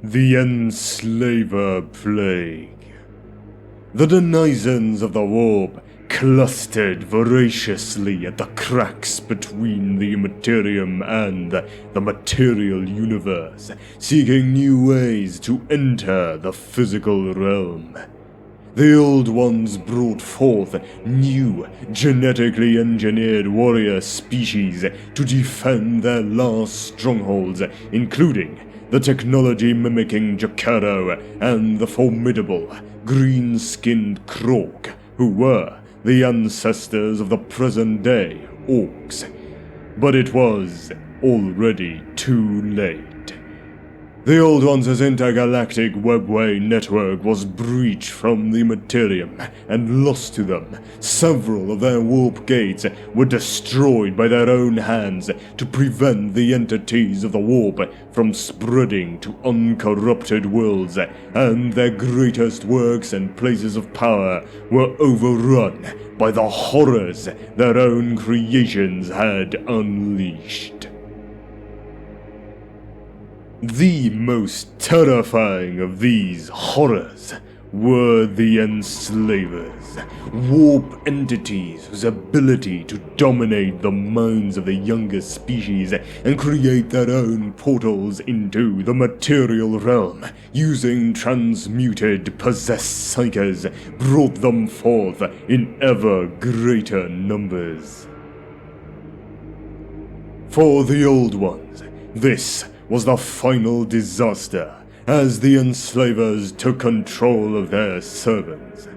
The Enslaver Plague. The denizens of the warp clustered voraciously at the cracks between the Imperium and the material universe, seeking new ways to enter the physical realm. The Old Ones brought forth new, genetically engineered warrior species to defend their last strongholds, including the technology-mimiking Jacaro and the formidable, green-skinned Krog, who were the ancestors of the present-day Orcs. But it was already too late. The Old Ones' intergalactic webway network was breached from the Monasterium and lost to them. Several of their warp gates were destroyed by their own hands to prevent the entities of the warp from spreading to uncorrupted worlds, and their greatest works and places of power were overrun by the horrors their own creations had unleashed. The most terrifying of these horrors were the Enslavers, warp entities whose ability to dominate the minds of the younger species and create their own portals into the material realm using transmuted, possessed psychers brought them forth in ever greater numbers. For the Old Ones, this was the final disaster, as the Enslavers took control of their servants.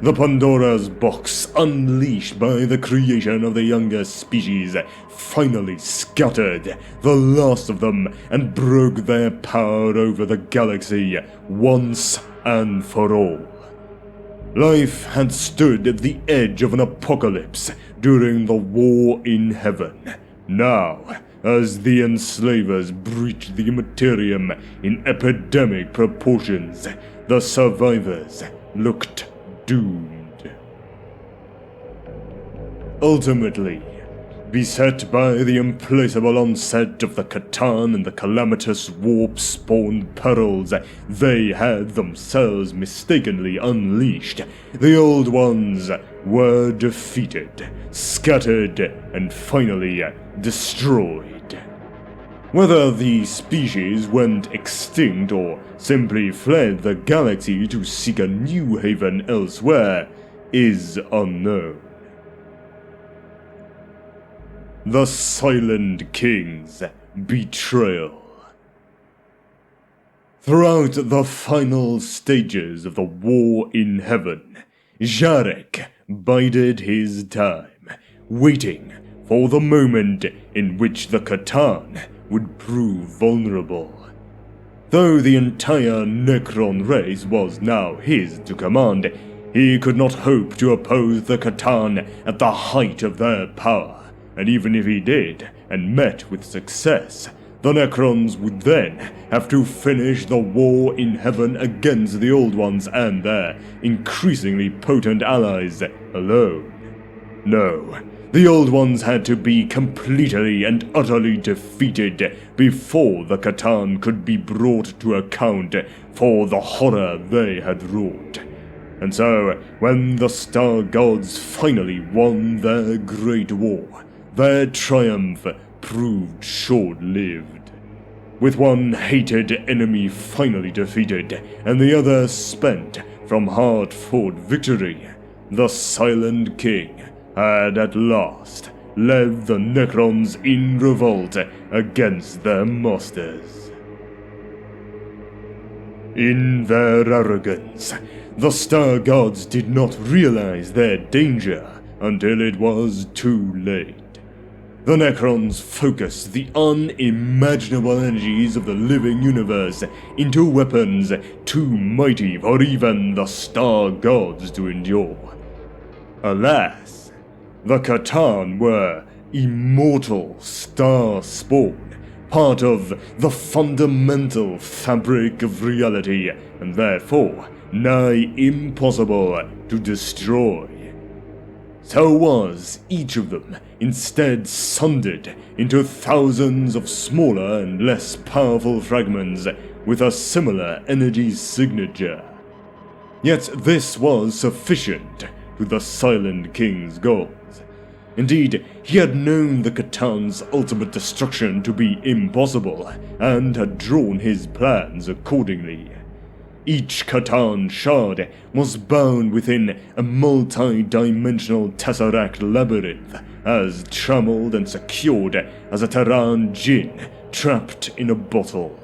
The Pandora's box, unleashed by the creation of the younger species, finally scattered the last of them and broke their power over the galaxy once and for all. Life had stood at the edge of an apocalypse during the War in Heaven. Now, as the Enslavers breached the Imperium in epidemic proportions, the survivors looked doomed. Ultimately, beset by the implacable onset of the Catan and the calamitous warp-spawned perils they had themselves mistakenly unleashed, the Old Ones were defeated, scattered, and finally destroyed. Whether the species went extinct or simply fled the galaxy to seek a new haven elsewhere is unknown. The Silent King's Betrayal. Throughout the final stages of the War in Heaven, Jarek bided his time, waiting for the moment in which the Catan would prove vulnerable. Though the entire Necron race was now his to command, he could not hope to oppose the Catan at the height of their power, and even if he did, and met with success, the Necrons would then have to finish the War in Heaven against the Old Ones and their increasingly potent allies alone. No, the Old Ones had to be completely and utterly defeated before the Catan could be brought to account for the horror they had wrought. And so, when the Star Gods finally won their great war, their triumph proved short-lived. With one hated enemy finally defeated, and the other spent from hard-fought victory, the Silent King had at last led the Necrons in revolt against their masters. In their arrogance, the Star Gods did not realize their danger until it was too late. The Necrons focused the unimaginable energies of the living universe into weapons too mighty for even the Star Gods to endure. Alas, the Catan were immortal star spawn, part of the fundamental fabric of reality, and therefore nigh impossible to destroy. So was each of them instead sundered into thousands of smaller and less powerful fragments with a similar energy signature. Yet this was sufficient to the Silent King's goals. Indeed, he had known the C'tan's ultimate destruction to be impossible, and had drawn his plans accordingly. Each C'tan shard was bound within a multi-dimensional tesseract labyrinth, as trammeled and secured as a Terran djinn trapped in a bottle.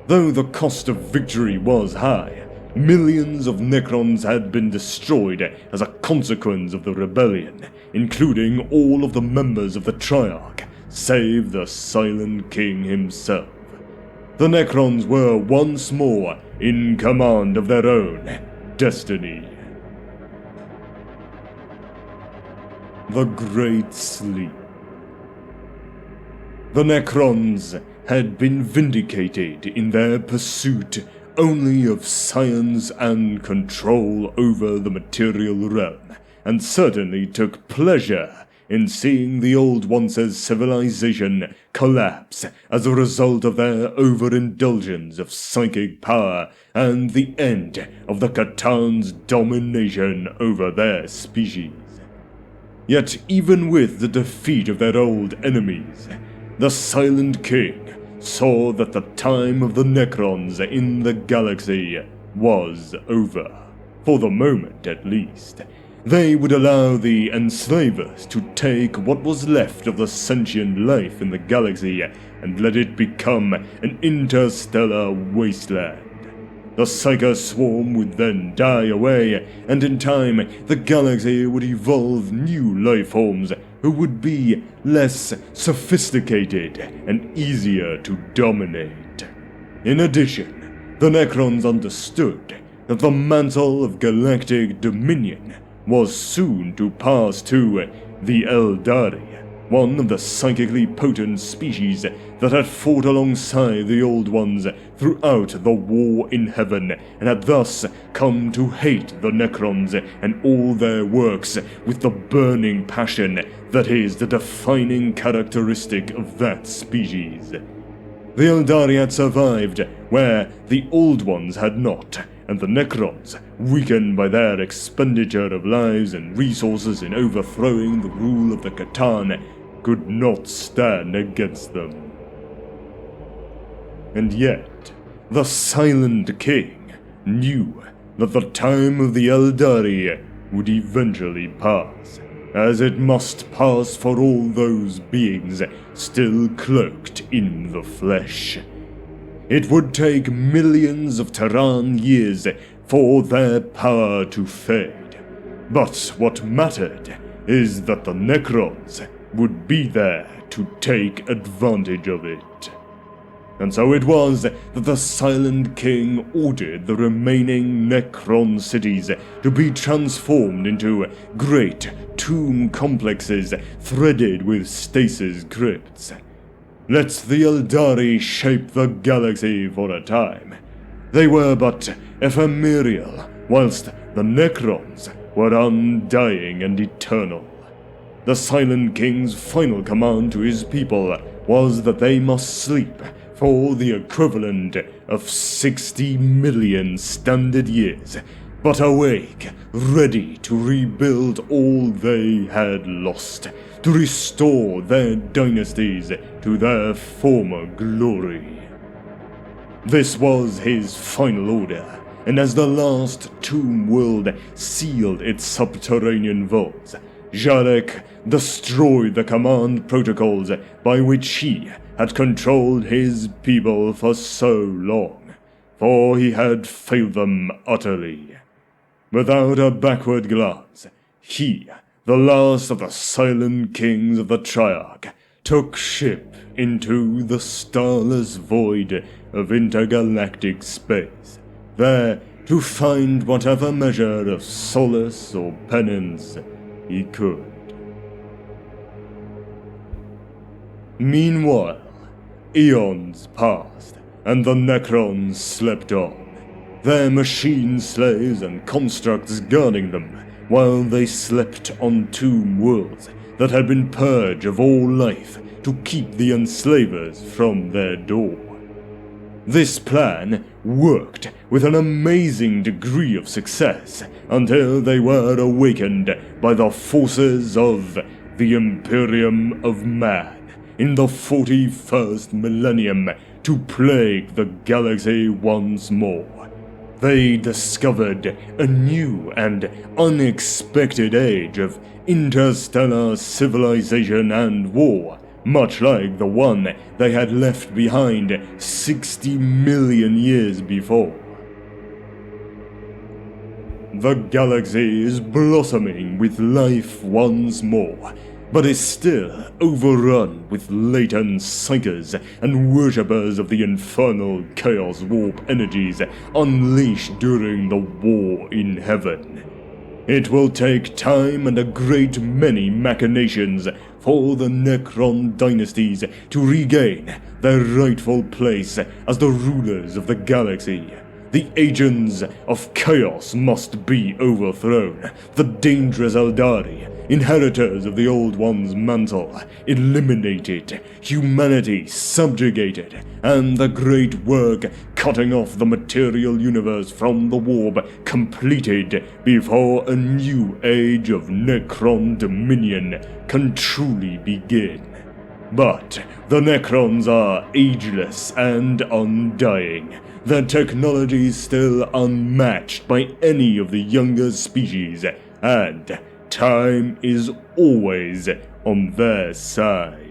Though the cost of victory was high, millions of Necrons had been destroyed as a consequence of the rebellion, including all of the members of the Triarch, save the Silent King himself. The Necrons were once more in command of their own destiny. The Great Sleep. The Necrons had been vindicated in their pursuit only of science and control over the material realm, and certainly took pleasure in seeing the Old Ones' civilization collapse as a result of their overindulgence of psychic power and the end of the C'tan's domination over their species. Yet even with the defeat of their old enemies, the Silent King saw that the time of the Necrons in the galaxy was over, for the moment at least. They would allow the enslavers to take what was left of the sentient life in the galaxy and let it become an interstellar wasteland. The Psyker swarm would then die away, and in time the galaxy would evolve new life forms who would be less sophisticated and easier to dominate. In addition, the Necrons understood that the mantle of galactic dominion was soon to pass to the Eldari, one of the psychically potent species that had fought alongside the Old Ones throughout the War in Heaven, and had thus come to hate the Necrons and all their works with the burning passion that is the defining characteristic of that species. The Eldari had survived where the Old Ones had not, and the Necrons, weakened by their expenditure of lives and resources in overthrowing the rule of the C'tan, could not stand against them. And yet, the Silent King knew that the time of the Eldari would eventually pass, as it must pass for all those beings still cloaked in the flesh. It would take millions of Terran years for their power to fade. But what mattered is that the Necrons would be there to take advantage of it. And so it was that the Silent King ordered the remaining Necron cities to be transformed into great tomb complexes threaded with stasis crypts. Let the Eldari shape the galaxy for a time. They were but ephemeral, whilst the Necrons were undying and eternal. The Silent King's final command to his people was that they must sleep for the equivalent of 60 million standard years, but awake, ready to rebuild all they had lost, to restore their dynasties to their former glory. This was his final order, and as the last tomb world sealed its subterranean vaults, Jarek destroyed the command protocols by which he had controlled his people for so long, for he had failed them utterly. Without a backward glance, he, the last of the Silent Kings of the Triarch, took ship into the starless void of intergalactic space, there to find whatever measure of solace or penance he could. Meanwhile, eons passed, and the Necrons slept on, their machine slaves and constructs guarding them, while they slept on tomb worlds that had been purged of all life to keep the enslavers from their door. This plan worked with an amazing degree of success until they were awakened by the forces of the Imperium of Man in the 41st millennium to plague the galaxy once more. They discovered a new and unexpected age of interstellar civilization and war, much like the one they had left behind 60 million years before. The galaxy is blossoming with life once more, but is still overrun with latent psychers and worshippers of the infernal chaos warp energies unleashed during the war in heaven. It will take time and a great many machinations for the Necron dynasties to regain their rightful place as the rulers of the galaxy. The agents of chaos must be overthrown, the dangerous Eldari, inheritors of the Old One's mantle, eliminated, humanity subjugated, and the great work cutting off the material universe from the warp completed before a new age of Necron dominion can truly begin. But the Necrons are ageless and undying. Their technology is still unmatched by any of the younger species, and time is always on their side.